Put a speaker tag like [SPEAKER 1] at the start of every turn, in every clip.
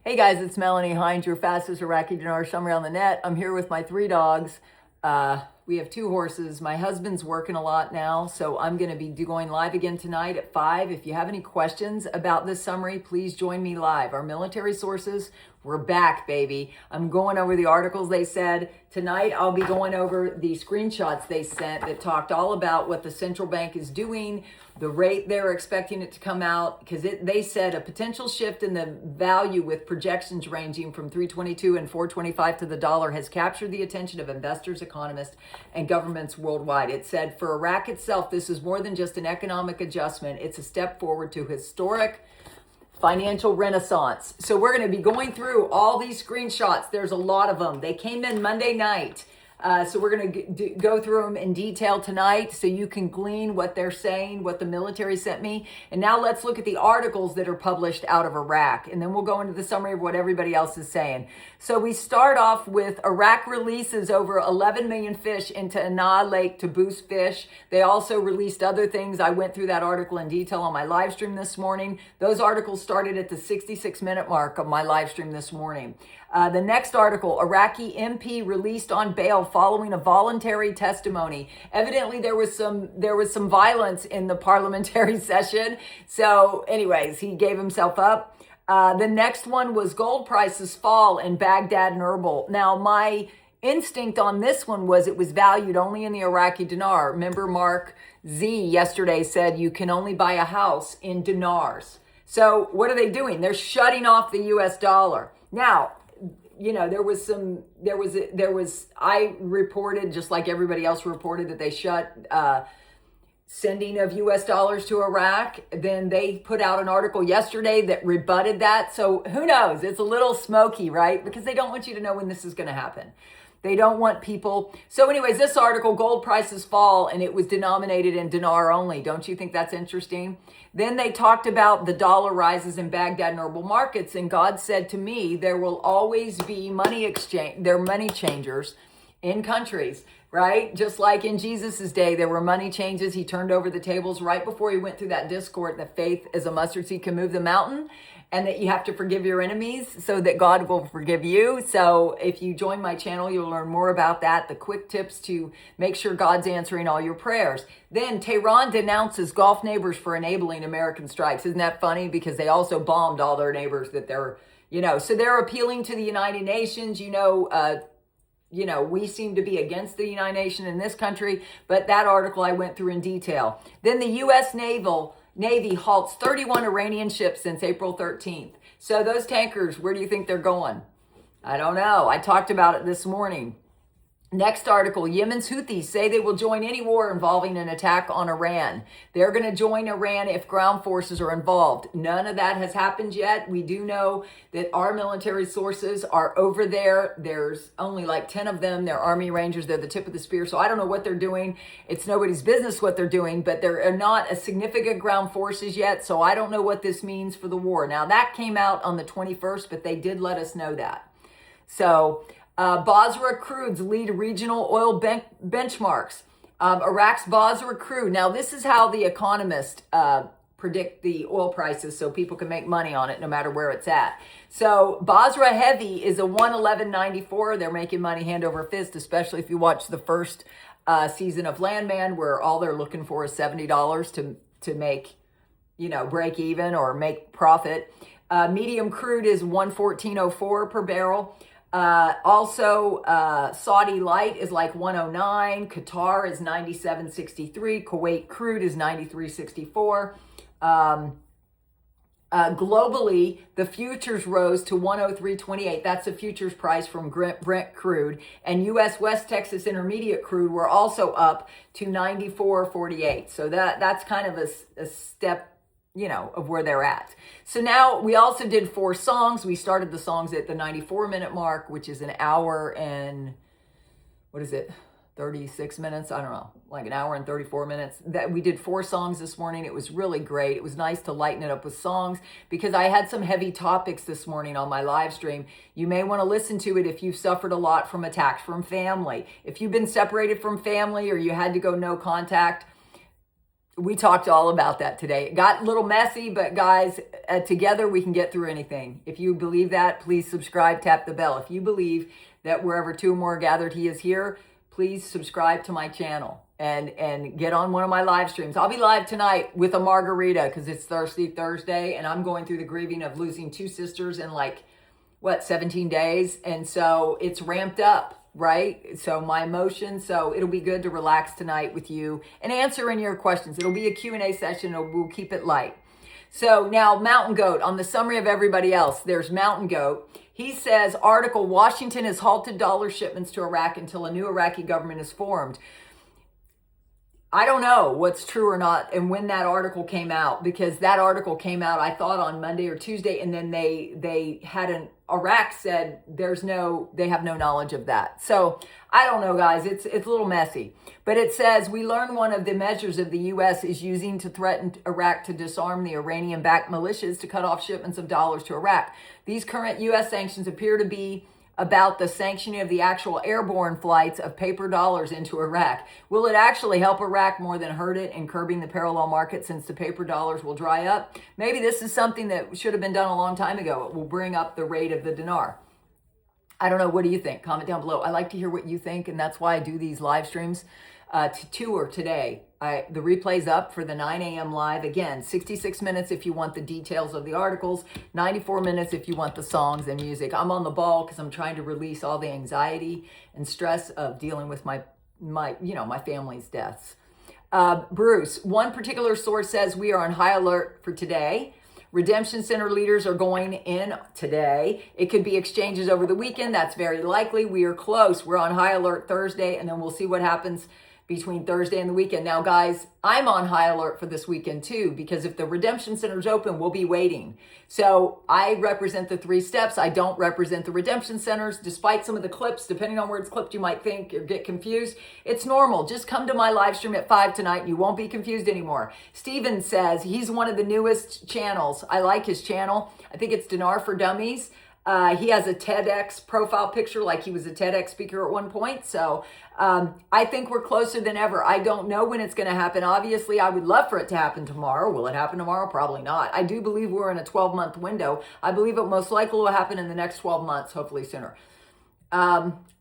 [SPEAKER 1] Hey guys, it's Melanie Hines, your fastest Iraqi Dinar summary on the net. I'm here with my 3 dogs. We have 2 horses. My husband's working a lot now, so I'm going to be going live again tonight at 5. If you have any questions about this summary, please join me live. Our military sources, we're back, baby. I'm going over the articles they said. Tonight, I'll be going over the screenshots they sent that talked all about what the central bank is doing, the rate they're expecting it to come out, because they said a potential shift in the value with projections ranging from 322 and 425 to the dollar has captured the attention of investors, economists, and governments worldwide. It said for Iraq itself, this is more than just an economic adjustment. It's a step forward to historic financial renaissance. So we're going to be going through all these screenshots. There's a lot of them. They came in Monday night. So we're going to go through them in detail tonight so you can glean what they're saying, what the military sent me. And now let's look at the articles that are published out of Iraq. And then we'll go into the summary of what everybody else is saying. So we start off with Iraq releases over 11 million fish into Ana Lake to boost fish. They also released other things. I went through that article in detail on my live stream this morning. Those articles started at the 66-minute mark of my live stream this morning. The next article, Iraqi MP released on bail following a voluntary testimony. Evidently, there was some violence in the parliamentary session. So anyways, he gave himself up. The next one was gold prices fall in Baghdad and Erbil. Now, my instinct on this one was it was valued only in the Iraqi dinar. Remember, Mark Z yesterday said you can only buy a house in dinars. So what are they doing? They're shutting off the US dollar. Now, you know, I reported, just like everybody else reported, that they shut sending of US dollars to Iraq. Then they put out an article yesterday that rebutted that. So who knows? It's a little smoky, right? Because they don't want you to know when this is going to happen. They don't want people. So anyways, this article, gold prices fall, and it was denominated in dinar only. Don't you think that's interesting? Then they talked about the dollar rises in Baghdad and Erbil markets. And God said to me, there will always be money exchange. They're money changers in countries, right? Just like in Jesus's day, there were money changes. He turned over the tables right before he went through that discourse that faith as a mustard seed can move the mountain, and that you have to forgive your enemies so that God will forgive you. So if you join my channel, you'll learn more about that, the quick tips to make sure God's answering all your prayers. Then Tehran denounces Gulf neighbors for enabling American strikes. Isn't that funny? Because they also bombed all their neighbors that they're, so they're appealing to the United Nations. We seem to be against the United Nations in this country, but that article I went through in detail. Then the U.S. Navy halts 31 Iranian ships since April 13th. So those tankers, where do you think they're going? I don't know. I talked about it this morning. Next article, Yemen's Houthis say they will join any war involving an attack on Iran. They're going to join Iran if ground forces are involved. None of that has happened yet. We do know that our military sources are over there. There's only like 10 of them. They're Army Rangers. They're the tip of the spear. So I don't know what they're doing. It's nobody's business what they're doing, but there are not a significant ground forces yet. So I don't know what this means for the war. Now that came out on the 21st, but they did let us know that. So Basra crudes lead regional oil benchmarks. Iraq's Basra crude. Now, this is how the economists predict the oil prices so people can make money on it no matter where it's at. So Basra heavy is a 111.94. They're making money hand over fist, especially if you watch the first season of Landman, where all they're looking for is $70 to make, break even or make profit. Medium crude is 114.04 per barrel. Saudi light is like 109. Qatar is 97.63. Kuwait crude is 93.64. Globally, the futures rose to 103.28. That's the futures price from Brent crude. And U.S. West Texas Intermediate crude were also up to 94.48. So that's kind of a step, of where they're at. So now we also did 4 songs. We started the songs at the 94-minute mark, which is an hour and, 36 minutes? I don't know, like an hour and 34 minutes. That we did 4 songs this morning. It was really great. It was nice to lighten it up with songs because I had some heavy topics this morning on my live stream. You may want to listen to it if you've suffered a lot from attacks from family. If you've been separated from family or you had to go no contact, We talked all about that today. It got a little messy, but guys, together we can get through anything. If you believe that, please subscribe, tap the bell. If you believe that wherever two or more are gathered, he is here, please subscribe to my channel and get on one of my live streams. I'll be live tonight with a margarita because it's Thirsty Thursday, and I'm going through the grieving of losing two sisters in 17 days. And so it's ramped up, right? So my emotions, so it'll be good to relax tonight with you and answer any of your questions. It'll be a Q&A session, and we'll keep it light. So now Mountain Goat, on the summary of everybody else, there's Mountain Goat. He says, article, Washington has halted dollar shipments to Iraq until a new Iraqi government is formed. I don't know what's true or not and when that article came out, because that article came out, I thought, on Monday or Tuesday, and then they had Iraq said they have no knowledge of that. So I don't know, guys. It's a little messy. But it says, we learned one of the measures of the U.S. is using to threaten Iraq to disarm the Iranian-backed militias to cut off shipments of dollars to Iraq. These current U.S. sanctions appear to be about the sanctioning of the actual airborne flights of paper dollars into Iraq. Will it actually help Iraq more than hurt it in curbing the parallel market, since the paper dollars will dry up? Maybe this is something that should have been done a long time ago. It will bring up the rate of the dinar. I don't know. What do you think? Comment down below. I like to hear what you think, and that's why I do these live streams. To tour today. The replay's up for the 9 a.m. live. Again, 66 minutes if you want the details of the articles, 94 minutes if you want the songs and music. I'm on the ball because I'm trying to release all the anxiety and stress of dealing with my family's deaths. Bruce, one particular source says we are on high alert for today. Redemption Center leaders are going in today. It could be exchanges over the weekend. That's very likely. We are close. We're on high alert Thursday, and then we'll see what happens between Thursday and the weekend. Now, guys, I'm on high alert for this weekend too, because if the Redemption Center's open, we'll be waiting. So I represent the 3 steps. I don't represent the Redemption Centers, despite some of the clips. Depending on where it's clipped, you might think or get confused. It's normal. Just come to my live stream at 5 tonight and you won't be confused anymore. Steven says he's one of the newest channels. I like his channel. I think it's Dinar for Dummies. He has a TEDx profile picture, like he was a TEDx speaker at one point. So I think we're closer than ever. I don't know when it's going to happen. Obviously, I would love for it to happen tomorrow. Will it happen tomorrow? Probably not. I do believe we're in a 12-month window. I believe it most likely will happen in the next 12 months, hopefully sooner.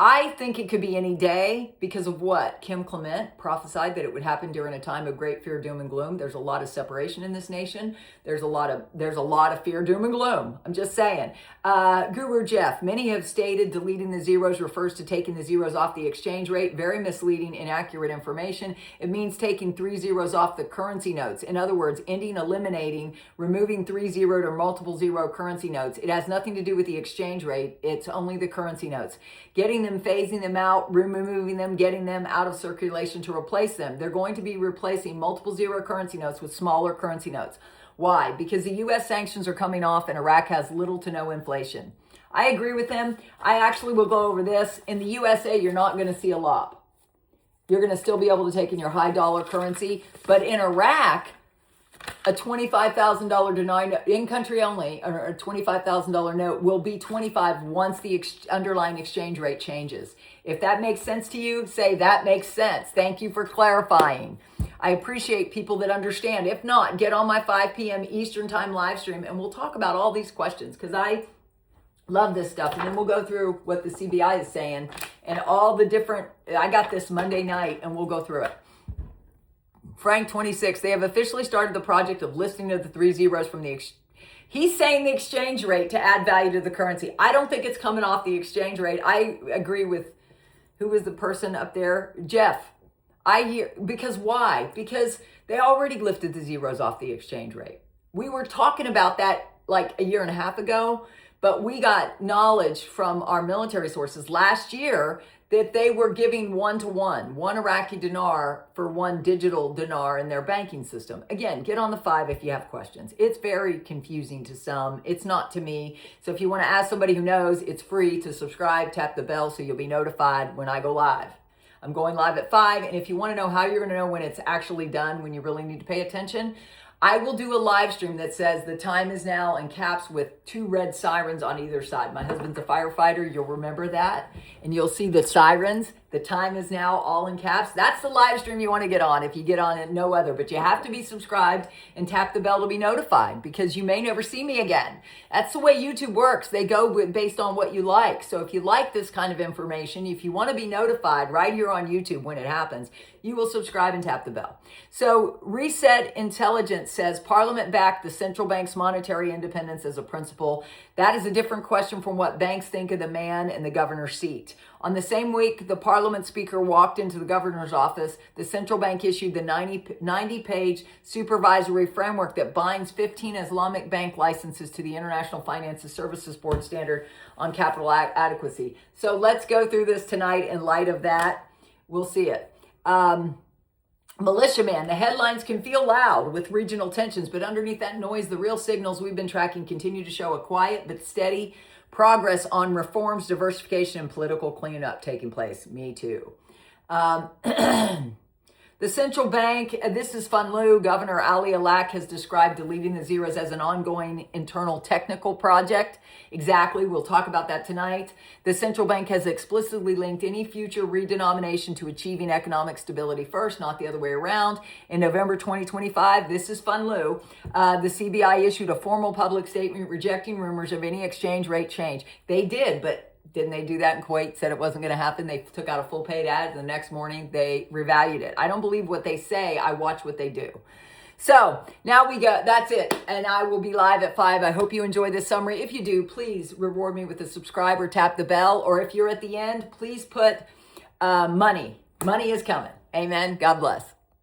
[SPEAKER 1] I think it could be any day because of what Kim Clement prophesied, that it would happen during a time of great fear, doom, and gloom. There's a lot of separation in this nation. There's a lot of fear, doom, and gloom. I'm just saying. Guru Jeff, many have stated deleting the zeros refers to taking the zeros off the exchange rate. Very misleading, inaccurate information. It means taking 3 zeros off the currency notes. In other words, eliminating, removing 3 zero or multiple zero currency notes. It has nothing to do with the exchange rate. It's only the currency notes. Getting them, phasing them out, removing them, getting them out of circulation to replace them. They're going to be replacing multiple zero currency notes with smaller currency notes. Why? Because the U.S. sanctions are coming off and Iraq has little to no inflation. I agree with them. I actually will go over this. In the USA, you're not going to see a lot. You're going to still be able to take in your high dollar currency. But in Iraq, a $25,000 dinar, in country only, or a $25,000 note will be 25 once the underlying exchange rate changes. If that makes sense to you, say that makes sense. Thank you for clarifying. I appreciate people that understand. If not, get on my 5 p.m. Eastern time live stream and we'll talk about all these questions because I love this stuff. And then we'll go through what the CBI is saying and all the different, I got this Monday night and we'll go through it. Frank 26, they have officially started the project of listing of the 3 zeros from the he's saying the exchange rate to add value to the currency. I don't think it's coming off the exchange rate. I agree with, who was the person up there? Jeff. I hear, because why? Because they already lifted the zeros off the exchange rate. We were talking about that like a year and a half ago, but we got knowledge from our military sources last year that they were giving 1-to-1, 1 Iraqi dinar for 1 digital dinar in their banking system. Again, get on the 5 if you have questions. It's very confusing to some. It's not to me. So if you want to ask somebody who knows, it's free to subscribe, tap the bell so you'll be notified when I go live. I'm going live at 5, and if you want to know how you're going to know when it's actually done, when you really need to pay attention, I will do a live stream that says the time is now in caps with 2 red sirens on either side. My husband's a firefighter. You'll remember that. And you'll see the sirens. The time is now all in caps. That's the live stream you want to get on. If you get on it, no other. But you have to be subscribed and tap the bell to be notified, because you may never see me again. That's the way YouTube works. They go based on what you like. So if you like this kind of information, if you want to be notified right here on YouTube when it happens, you will subscribe and tap the bell. So Reset Intelligence says Parliament backed the central bank's monetary independence as a principle. That is a different question from what banks think of the man in the governor's seat. On the same week the Parliament Speaker walked into the governor's office, the central bank issued the 90-page supervisory framework that binds 15 Islamic bank licenses to the International Financial Services Board standard on capital adequacy. So let's go through this tonight in light of that. We'll see it. Militiaman, the headlines can feel loud with regional tensions, but underneath that noise, the real signals we've been tracking continue to show a quiet but steady progress on reforms, diversification, and political cleanup taking place. Me too. The central bank, this is fun, Lou. Governor Ali Alak has described deleting the zeros as an ongoing internal technical project. Exactly. We'll talk about that tonight. The central bank has explicitly linked any future redenomination to achieving economic stability first, not the other way around. In November 2025, this is fun, Lou. The CBI issued a formal public statement rejecting rumors of any exchange rate change. They did, but didn't they do that in Kuwait? Said it wasn't going to happen. They took out a full paid ad, and the next morning they revalued it. I don't believe what they say. I watch what they do. So now we go. That's it. And I will be live at 5. I hope you enjoy this summary. If you do, please reward me with a subscribe or tap the bell. Or if you're at the end, please put money. Money is coming. Amen. God bless.